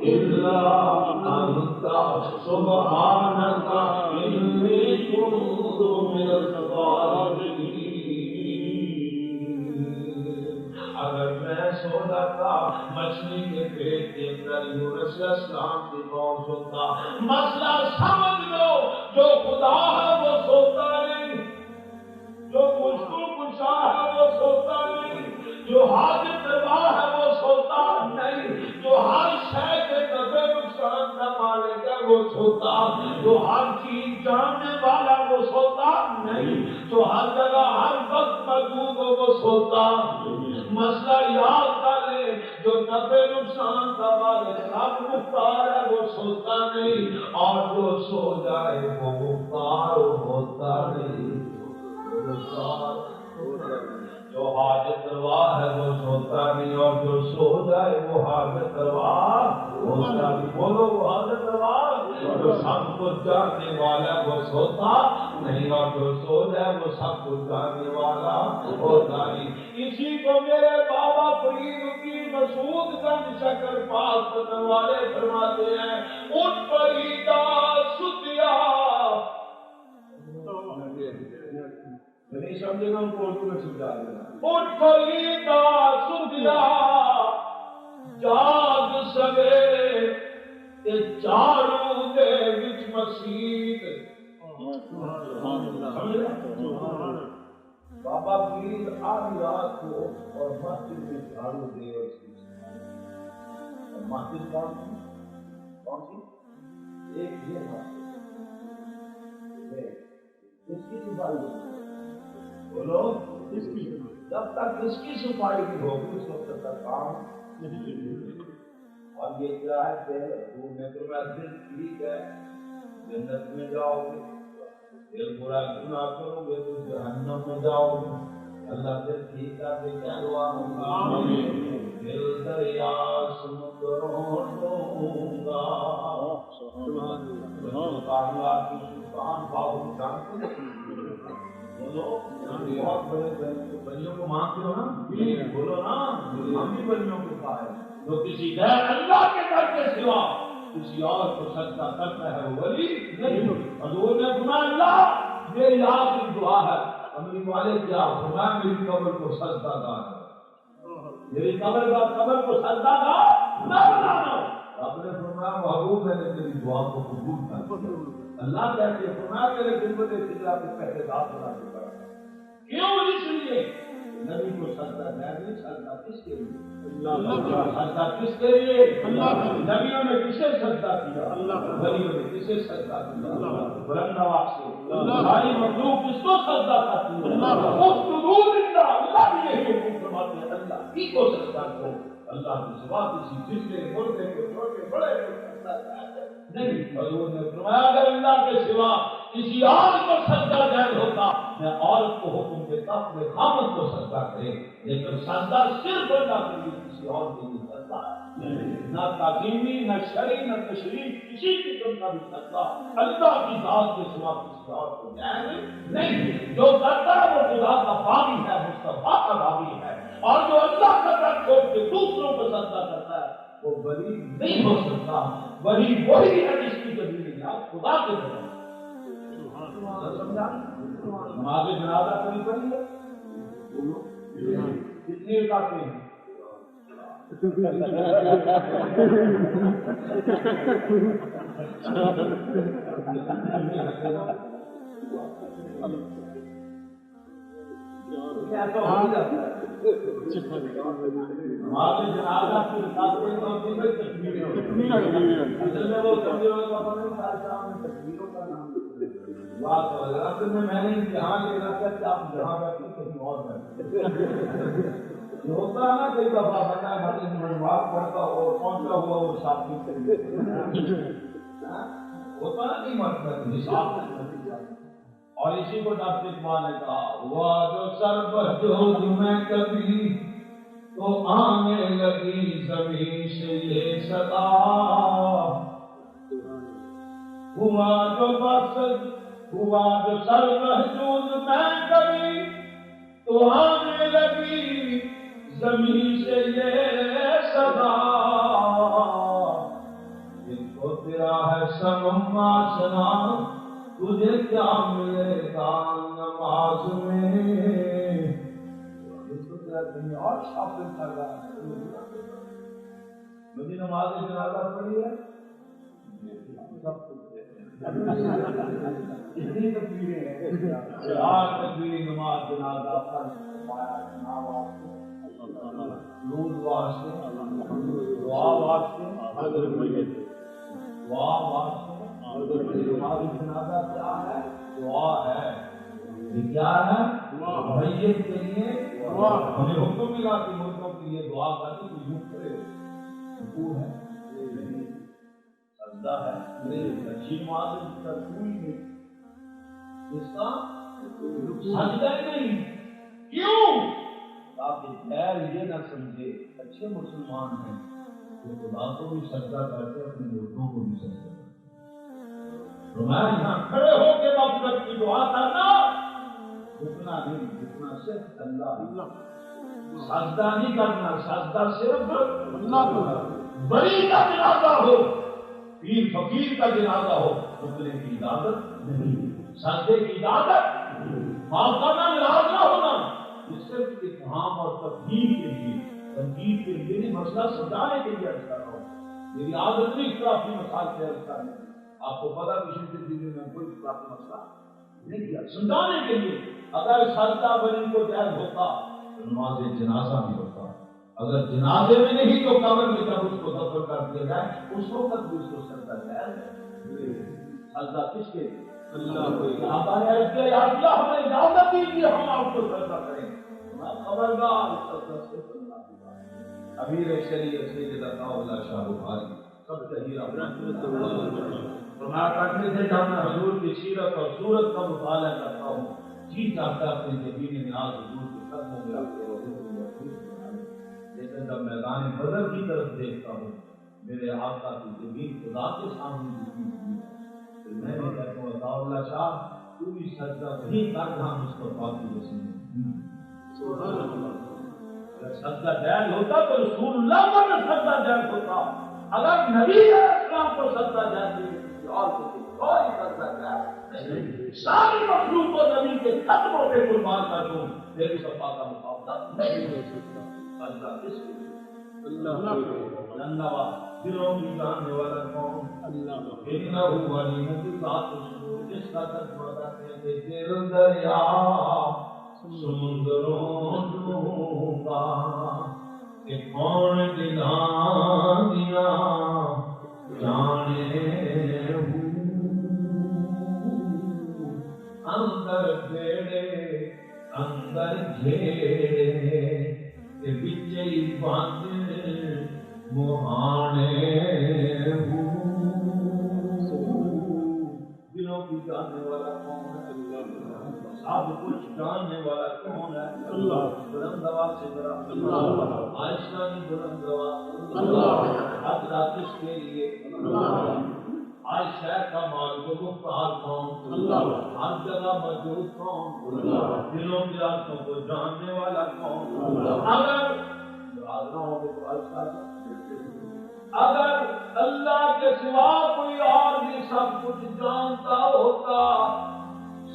[SPEAKER 1] الا انت سبحانک انی کنت من الظالمین. اگر میں سو جاتا مچھلی کے پیٹ کے اندر یونس علیہ السلام کی کون سنتا. مسئلہ سمجھ لو جو خدا ہے وہ سوتا نہیں, جو مشکل کشا ہے وہ سوتا نہیں, جو حاجت روا ہے وہ سوتا نہیں, جو ہر شے کے نفع نقصان کا مالک ہے وہ سوتا, جو ہر چیز جاننے والا وہ سوتا نہیں, جو ہر جگہ ہر وقت موجود ہو وہ سوتا. مسئلہ یاد کر لے جو نفع نقصان کا مالک سب مختار ہے وہ سوتا نہیں, اور جو سو جائے وہ مختار ہوتا نہیں. جو حاجت روا ہے وہ سوتا نہیں اور جو سو جائے وہ حاجت روا ہوتا نہیں. بولو وہ حاجت روا. جو سب کچھ جاننے والا وہ سوتا نہیں اور جو سو جائے وہ سب کچھ جاننے والا ہوتا نہیں. اسی کو میرے بابا فرید الدین مسعود گنج شکر پاس کرنے والے فرماتے ہیں اٹھ فریدا ستیا. نہیں سمجھے گا ان کو اردو میں سمجھا دینا. اٹھ فریدا ستیا جاگ سویرے تے جھاڑو دے وچ مسجد. بابا فرید آدھی رات کو اور مسجد میں جھاڑو دے اور مسجد کون سی ایک یہ اس کی صفائی بولو جب تک اس کی صفائی نہیں ہوگی اس وقت تک کام نہیں. اور یہ کیا ہے کہ حضور نے تو مسجد ٹھیک ہے جنت میں جاؤ گے, دل برا گناہ کرو گے تو جہنم میں جاؤ گے. اللہ سے ٹھیک ہے کیا دعا ہوگا دل دریا سمندروں ڈوبا. سبحان اللہ کی سبحان باہو جانتے بولو بہت بڑے بلیوں کو مانگتے ہو نا، بولو نا ہم بھی بلیوں کے پائے جو کسی غیر اللہ کے در کے سوا کسی اور کو سجدہ کرتا ہے وہ ولی نہیں. حضور نے فرمایا اللہ میری آخری دعا ہے، امری والے کیا فرمایا میری قبر کو سجدہ دار ہے، میری قبر کو سجدہ دار نہ بنانا. رب نے فرمایا محبوب میں نے تیری دعا کو قبول کر لیا. اللہ کہتے ہیں فرمایا میرے خدمت خدا کے پہلے دار بنا کے کرا. کیوں؟ اس لیے نبی کو سجدہ نہیں، سجدہ کس کے لیے؟ سجدہ کس کے لیے؟ نبیوں نے کسے سجدہ کیا؟ ولیوں نے کسے سجدہ کیا؟ بلند آواز سے ساری مخلوق کس کو سجدہ کرتی ہے؟ اللہ بھی یہی حکم فرماتے ہیں اللہ ہی کو سجدہ کرو. اللہ کے سوا کسی جسے مردے کو چھوٹے بڑے نہیں. حضور نے فرمایا اگر اللہ کے سوا کسی اور کو سجدہ جائز ہوتا میں عورت کو حکم دیتا اپنے خامد کو سجدہ کرے، لیکن سجدہ صرف اللہ کے لیے، کسی اور کے لیے سجدہ نہ تعظیمی نہ شرعی نہ تشریعی کسی قسم کا بھی سجدہ اللہ کی ذات کے سوا کسی اور کو جائز نہیں. جو کرتا ہے وہ خدا کا باغی ہے، مصطفیٰ کا باغی ہے، اور جو اللہ کا در چھوڑ کے دوسروں کو سجدہ کرتا ہے وہ ولی نہیں ہو سکتا. ولی وہی ہے جس کی زمین خدا کے طرف. سمجھا؟ نماز جنازہ کبھی پڑھی ہے؟ کتنی رکعتیں ہیں؟ نماز جنازہ کی رکعتیں ہوتی ہیں تکبیریں ہوتی ہیں. اصل میں وہ تکبیروں کا مطلب تکبیروں کا نام بات ہے. اصل میں میں نے امتحان لینا تھا کہ آپ جہاں بیٹھے کہیں اور بیٹھے ہوتا ہے نا. کئی دفعہ بتا ہے بات پڑھتا ہو پہنچا ہوا وہ ساتھی ہوتا نا نہیں مطلب حساب. اور اسی کو ڈاکٹر اقبال نے کہا ہوا جو سر بہجود میں کبھی تو آنے لگی زمین سے یہ صدا. ہوا جو سر بہجود میں کبھی تو آنے لگی زمین سے یہ صدا. جن کو تیرا ہے سنم آشنا تجھے کیا ملے گا نماز میں. اور شاپنگ کر رہا ہے. مجھے نماز جنازہ پڑھی ہے اتنی تکبیریں ہیں. چار تکبیریں نماز جنازہ پر لود واسطے دعا واسطے دعا واسطے. نماز جنازہ کیا ہے؟ دعا ہے. یہ کیا ہے؟ میت کے لیے ہمیں حکم ملا کہ مردوں کے لیے دعا کرنے کو یوں کرے. رکوع ہے سجدہ ہے اچھی نماز ہے اس کا سجدہ نہیں. کیوں؟ تاکہ غیر یہ نہ سمجھے اچھے مسلمان ہیں وہ خدا کو بھی سجدہ کرتے اپنے مردوں کو بھی سجدہ کرتے. یہاں کھڑے ہو کے مغفرت کی دعا کرنا جتنا نہیں جتنا صرف اللہ. سجدہ نہیں کرنا، سجدہ صرف اللہ. بڑی کا جنازہ ہو پیر فقیر کا جنازہ ہو رکنے کی اجازت نہیں. سجدے کی اجازت معاف کرنا ناراض نہ ہونا. یہ صرف اتہام اور تقدیر کے لیے تنقید کے لیے نہیں، مسئلہ سمجھانے کے لیے عرض کر رہا ہوں. میری عادت نہیں اس طرح اپنی مسائل سے عرض کرنے. آپ کو پتا کسی زندگی میں کوئی اختلافی مسئلہ نہیں کیا. سمجھانے کے لیے اگر سجدہ ولی کو جائز ہوتا تو نماز جنازہ بھی ہوتا. اگر جنازے میں نہیں تو قبر میں جب اس کو دفن کر دیا جائے اس وقت بھی اس کو سجدہ جائز. سجدہ کس کے لیے؟ اللہ کو. آپ نے عرض کیا یا اللہ ہمیں اجازت دیجیے ہم آپ کو سجدہ کریں. خبردار سجدہ صرف اللہ کی بات. امیر شریعت سید اللہ شاہ بخاری سب کہیے فرمایا کرتے تھے جب میں حضور کی سیرت اور صورت کا مطالعہ کرتا ہوں جی چاہتا اپنے جبین نیاز حضور کے قدموں میں رکھ کے لیکن جب میدان بدر کی طرف دیکھتا ہوں میرے آقا کی جبین خدا کے سامنے جھکی ہوئی ہے. پھر میں نے کہتا ہوں عطا اللہ شاہ تو بھی سجدہ نہیں کرنا مصطفیٰ کی وسیلے سبحان اللہ. اگر سجدہ جائز ہوتا تو رسول اللہ کو سجدہ جائز ہوتا. اگر نبی علیہ السلام کو سجدہ جائز نہیں کسی اور کو کوئی سجدہ جائز نہیں. ساری مخلوق کو نبی کے قدموں پہ قربان کر دوں میری صفا کا مقابلہ نہیں ہو سکتا. اللہ کس کو اللہ دلوں کی جاننے والا کون اللہ علیم بذات الصدور. جس کا ترجمہ کرتے ہیں کہ دل دریا سمندروں ڈوبا کہ کون دلاں دیا جانے اندر بیڑے اندر گھیڑے کہ بچے بند مہانے دلوں کی جاننے والا کون ہے سب کچھ جاننے والا کون ہے اللہ. بلند آواز سے ذرا اللہ. آہستہ نہیں بلند آواز اللہ. حضرات اس کے لیے اللہ. آج شہر کا مال کو مختار کون اللہ. ہر جگہ موجود کون اللہ. دلوں کی راتوں کو جاننے والا کون اللہ. اگر اللہ کے سوا کوئی اور بھی سب کچھ جانتا ہوتا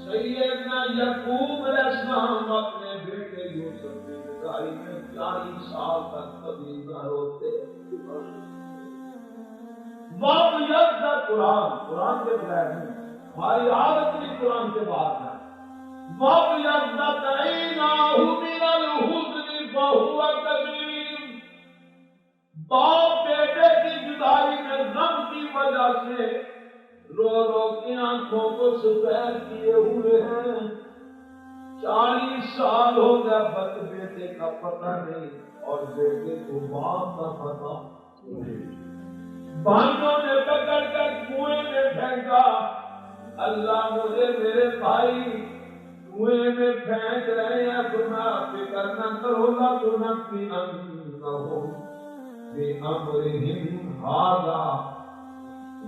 [SPEAKER 1] سیدنا یعقوب علیہ السلام اپنے بیٹے یوسف کی جدائی میں 40 سال تک کبھی نہ روتے. باب یزدہ قرآن کے بغیر نہیں. ہماری عادت بھی قرآن کے بعد ہے. باب یزدہ عیناہ من الحزن فہو کظیم. باپ بیٹے کی جدائی میں غم کی وجہ سے رو رو کے آنکھوں کو سفید کیے ہوئے ہیں. 40 سال ہو گیا بس بیٹے کا پتہ نہیں اور بیٹے کو باپ کا پتہ نہیں. بھائیوں نے پکڑ کر کنویں میں پھینکا. اللہ مجھے میرے بھائی کنویں میں پھینک رہے ہیں تو میں فکر نہ کرو گا تو نہ پینا نہ ہو بِأَمْرِهِمْ هَذَا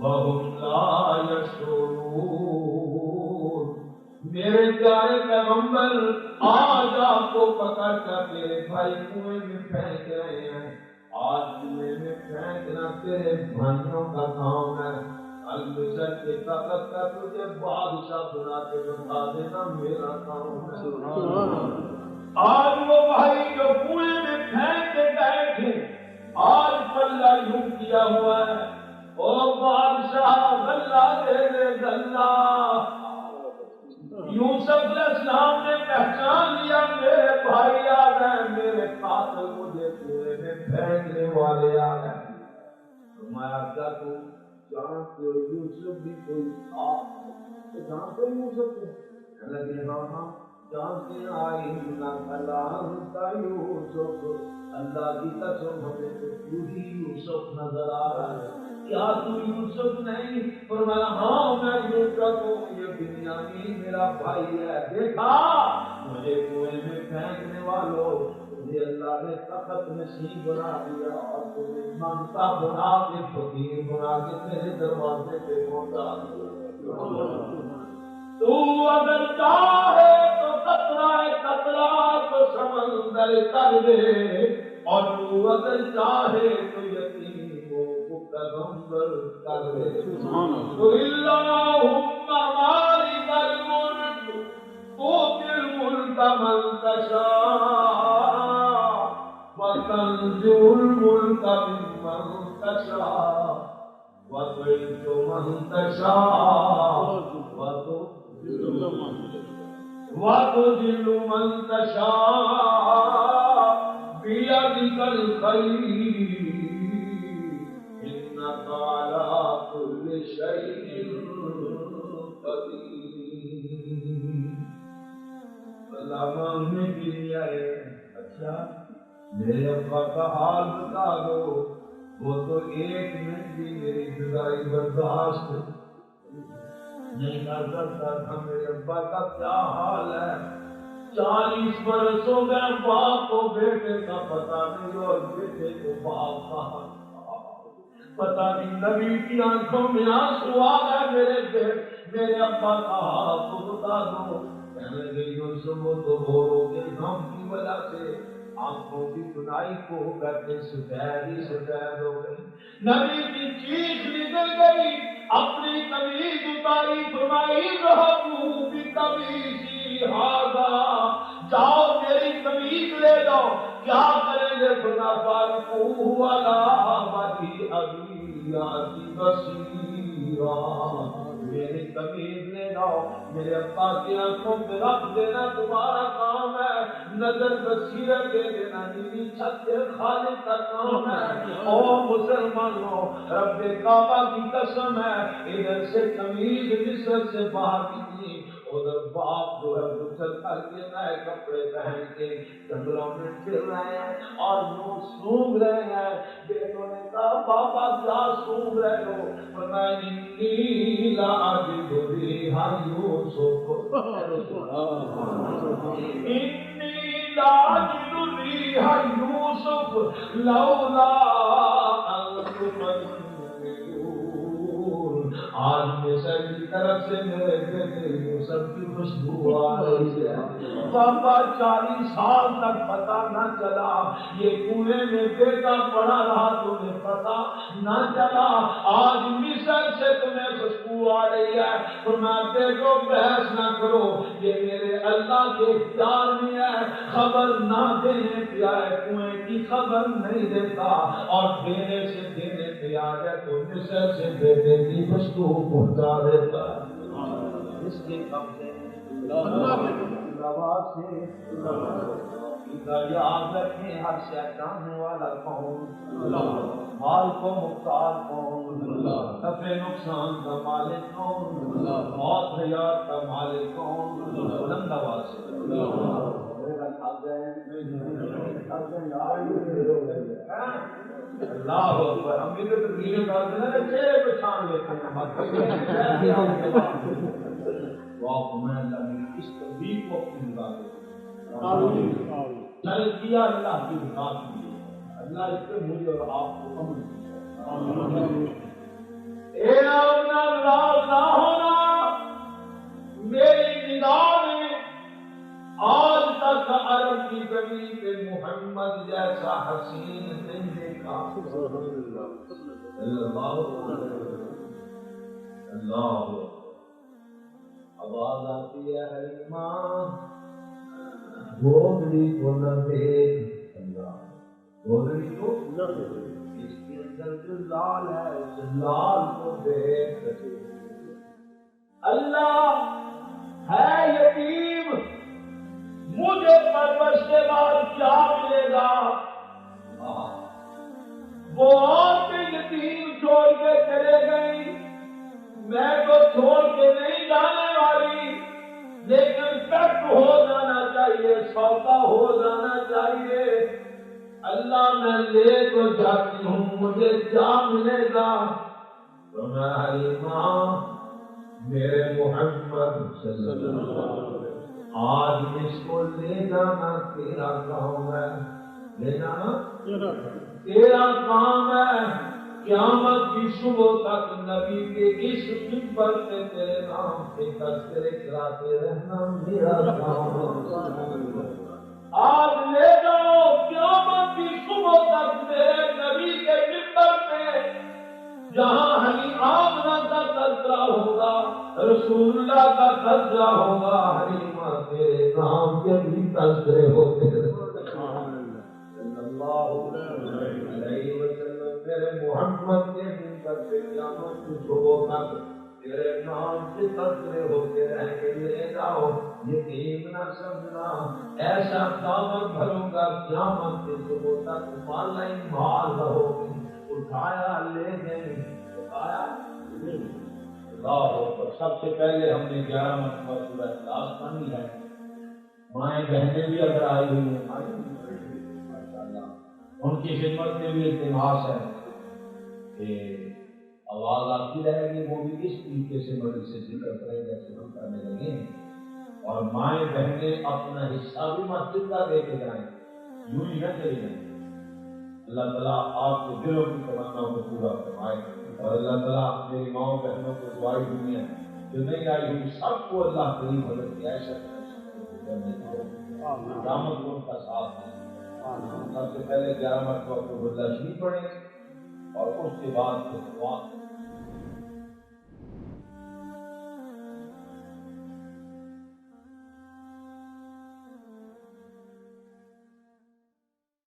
[SPEAKER 1] وَهُمْ لَا يَشْعُرُونَ. میرے پیارے پیغمبر آج آپ کو پکڑ کر تیرے بھائی کنویں میں پھینک رہے ہیں. آج کنویں میں پھینکنا تیرے بھائیوں کا کام ہے. المصر کے طاقت کا تجھے بادشاہ بنا کے بتا دینا میرا کام ہے. آج وہ بھائی جو کنویں میں پھینک کے گئے تھے آج پلہ یوں کیا ہوا ہے. او بادشاہ غلہ دے دے غلہ. یوسف علیہ السلام نے پہچان لیا میرے بھائی آ گئے. میرے قاتل مجھے کنویں میں پھینکنے والے آ گئے. فرمایا کیا تم جانتے ہو یوسف بھی کوئی تھا؟ تو جانتے ہو یوسف کو؟ کہنے لگے ہاں جانتے ہیں. آئی نہ کلام کا یوسف. اللہ کی قسم ہمیں تو تو ہی یوسف نظر آ رہا ہے. کیا تو یوسف نہیں؟ فرمایا ہاں میں یوسف ہوں. یہ بنیامین میرا بھائی ہے. دیکھا مجھے کنویں میں پھینکنے والوں مجھے اللہ نے تخت نشین بنا دیا اور تمہیں مانگتا بنا کے فقیر بنا کے تیرے دروازے پہ پہنچا دیا. تو اگر چاہے تو قطرہ کو سمندر کر دے اور تو اگر چاہے تو یتیموں کو پیغمبر کر دے. تو اللہم مالک الملک تؤتی الملک من تشاء وتنزع الملک ممن تشاء وتعز من تشاء وتذل من تشاء بيدك الخير إنك على كل شيء قدير. اللہ مانگنے کے لیے آئے. اچھا میرے ابا کا حال بتا دو. وہ تو 1 منٹ بھی میری جدائی برداشت نہیں کر سکتا تھا. میرے ابا کا کیا حال ہے. 40 برس ہو گئے باپ کو بیٹے کا پتہ نہیں اور بیٹے کو باپ کا. پتہ نہیں نبی کی آنکھوں میں آنسو آ گئے، میرے ابا کہا تو بتا دو، کہنے لگے یوسف وہ تو رو رو کے غم کی وجہ سے آنکھوں کی بنائی کو کرتے سفید ہی سفید ہو گئی۔ نبی کی چیخ نکل گئی، اپنی قمیض اتاری، فرمائی ذهبوا بقمیصی ھذا، جاؤ میری قمیض لے جاؤ، کیا کریں گے؟ فَنَفَعْتُهُ عَلَىٰ وَجْهِ أَبِي يَأْتِ بَصِيرًا، میری قمیض لے جاؤ، میرے ابا کی آنکھوں پہ رکھ دینا، تمہارا کام ہے، نظر بصیرت دے دینا، نیلی چھت کے خالق کا کام ہے۔ او مسلمانوں، رب کعبہ کی قسم ہے، ادھر سے قمیض مصر سے باہر نکلی، ادھر باپ جو ہے غسل کر کے نئے کپڑے پہن کے جنگلوں میں پھر رہے ہیں اور یوں سونگ رہے ہیں۔ بیٹوں نے کہا بابا کیا سونگ رہے ہو؟ فرمایا انی لا اجد ریحا یوسف، انی لا اجد ریحا یوسف لولا ان تفنن، آج مصر کی طرف سے میرے بیٹے یوسف کی خوشبو آ رہی ہے۔ بابا 40 سال تک پتہ نہ چلا، یہ کنویں میں بیٹا پڑا رہا، تمہیں پتہ نہ چلا، آج مصر سے تمہیں خوشبو آ رہی ہے۔ فرمایا بیٹو بحث نہ کرو، یہ میرے اللہ کے اختیار میں ہے، خبر نہ دینے پہ آئے، کنویں کی خبر نہیں دیتا، اور دینے سے دینے پہ آ جائے تو مصر سے بیٹے کی خوشبو پہنچا دیتا ہے۔ اس کے قبضے روا سے یاد رکھیں، ہر شے جاننے والا کون؟ مال کو مختار کون؟ نفع نقصان کا مالک کون؟ موت حیات کا مالک کون؟ بلند آواز سے اللہ اکبر۔ ہم بھی تو تقریر کرتے ہیں نا، چہرے پہ چھان لیتے ہیں، واہ میں اللہ نے اس تقریر کو اپنی نگاہ دے چل کیا، اللہ کی نگاہ کی، اللہ اس پہ مجھے اور آپ کو امن کیا۔ اے اپنا راز نہ ہونا، میری نگاہ میں آج تک عرب کی زمین پہ محمد جیسا حسین نہیں دیکھا۔ اللہ آواز آتی ہے حلیمہ گودڑی کو نہ دیکھ، اللہ گودڑی کو نہ دیکھ، اس کے اندر جو لال ہے اس لال کو دیکھ۔ اللہ ہے یتیم، مجھے پرورش کے بعد کیا ملے گا؟ وہ عورتیں یتیم چھوڑ کے چلے گئی، میں تو چھوڑ کے نہیں جانے والی، لیکن تک ہو جانا چاہیے، سودا ہو جانا چاہیے۔ اللہ میں لے تو جاتی ہوں، مجھے کیا ملے گا؟ تو میں حلیمہ میرے محمد صلی اللہ علیہ وسلم، آج اس کو لے جانا تیرا کام ہے، لے جانا تیرا کام ہے۔ قیامت کی صبح تک نبی کے اس منبر پہ تیرے نام کے تذکرے کراتے رہنا میرا کام ہے۔ آج لے جاؤ، قیامت کی صبح تک میرے نبی کے منبر پہ جہاں حلیم آمنہ کا تذکرہ ہوگا، رسول اللہ کا تذکرہ ہوگا، حلیمہ تیرے نام کے بھی تذکرے ہوتے رہے۔ علیہ وسلم میرے محمد کے منبر پہ قیامت کی صبح تک تیرے نام سے تذکرے ہوتے رہیں گے۔ لے جاؤ، یتیم نہ سمجھنا، ایسا دامن بھروں گا قیامت کی صبح تک مالا ہی مال رہو گی، اٹھایا لے گئے، اٹھایا لے گئے۔ اللہ اکبر۔ سب سے پہلے ہم نے 11 مرتبہ سورہ اخلاص پڑھی ہے، مائیں بہنیں بھی اگر آئی ہوئی ہیں، ان کی خدمت میں بھی التماس ہے کہ آواز آتی رہے گی، وہ بھی اس طریقے سے مدد سے ذکر کریں جیسے ہم کرنے لگے ہیں، اور مائیں بہنیں اپنا حصہ بھی مسجد کا دے کے جائیں، یوں ہی نہ چلی جائیں۔ اللہ تعالیٰ آپ کے دلوں کی تمنا کو پورا فرمائے، اور اللہ تعالیٰ میری ماؤں بہنوں کو دعائی دنیا جو نہیں آئی ہوئی سب کو اللہ کریم مدد کی ایسا رحمت ان کا ساتھ دیں۔ سب سے پہلے 11 مرتبہ کو اللہ شریف پڑھیں اور اس کے بعد پھر دعا